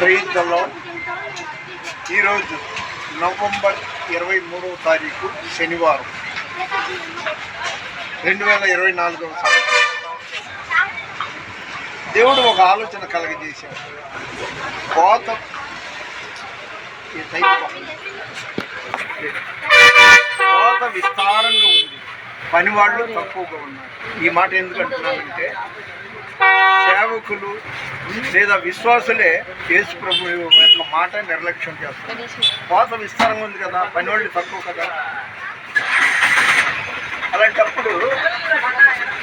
Praise the lord. ఈరోజు November 23వ తారీఖు శనివారం 2024వ సంవత్సరం. దేవుడు ఒక ఆలోచన కలగజేశాడు. కోత విస్తారంగా ఉంది, పనివాళ్ళు తక్కువగా ఉన్నారు. ఈ మాట ఎందుకు అంటున్నానంటే, సేవకులు లేదా విశ్వాసులే యేసు ప్రభు యొక్క మాట నిర్లక్ష్యం చేస్తారు. కోత విస్తారంగా ఉంది కదా, పనివాళ్ళు తక్కువ కదా. అలాంటప్పుడు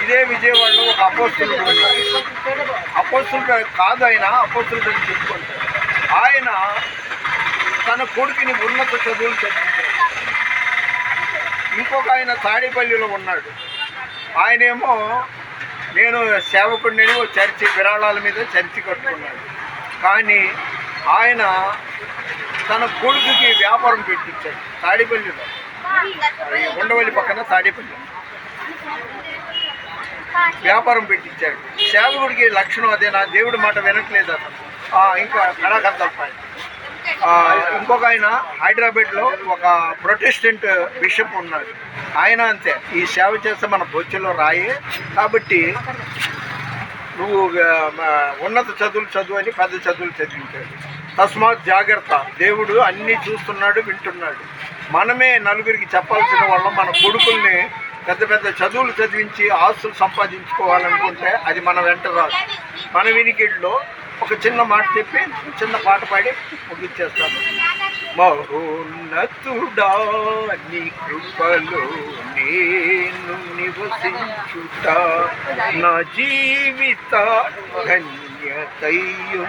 ఇదే విజయవాడలో ఒక అపోస్తులుడు ఉన్నాడు. అపోస్తులుడు కాదు, ఆయన అపోస్తులుడు అని చెప్పుకుంటాడు. ఆయన తన కొడుకుని ఉన్నత చదువులు చదివించాడు. ఇంకొక ఆయన తాడేపల్లిలో ఉన్నాడు. ఆయనేమో నేను సేవకుడిని చర్చి విరాళాల మీద చర్చి కట్టుకున్నాడు. కానీ ఆయన తన కొడుకుకి వ్యాపారం పెట్టించాడు. తాడేపల్లిలో, ఉండవల్లి పక్కన తాడేపల్లి వ్యాపారం పెట్టించాడు. సేవకుడికి లక్షణం అదేనా, దేవుడి మాట వినట్లేదు అతను. ఇంకా కళాకర్తలపై ఇంకొక ఆయన హైదరాబాద్లో ఒక ప్రొటెస్టెంట్ బిషప్ ఉన్నాడు. ఆయన అంతే, ఈ సేవ చేస్తే మన బొచ్చులో రాయే కాబట్టి నువ్వు ఉన్నత చదువులు చదువు అని పెద్ద చదువులు చదివించాడు. తస్మాత్ జాగ్రత్త, దేవుడు అన్నీ చూస్తున్నాడు, వింటున్నాడు. మనమే నలుగురికి చెప్పాల్సిన వాళ్ళం. మన కొడుకుల్ని పెద్ద పెద్ద చదువులు చదివించి ఆస్తులు సంపాదించుకోవాలనుకుంటే అది మన వెంట రాదు. మన వినికిడిలో ఒక చిన్న మాట చెప్పి చిన్న పాట పాడి ముగించేస్తాను. మహోన్నతుడా నీ కృపలో నేను నివసించుట నా జీవిత ధన్యతయున్నది.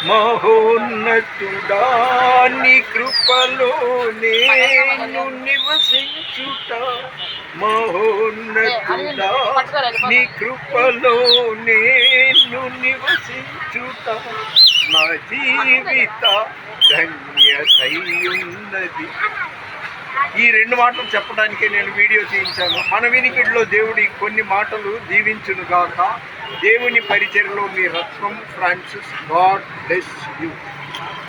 మహోన్నతుడా నీ కృపలో నేను నివసించుట, మహోన్నతుడా నీ కృపలో నేను నివసించుట నా జీవిత ధన్యతయున్నది. ఈ రెండు మాటలు చెప్పడానికే నేను వీడియో చేయించాను. మన వినికిడిలో దేవుడి కొన్ని మాటలు దీవించును గాక. దేవుని పరిచర్యలో మీ రత్నం ఫ్రాన్సిస్. God bless you.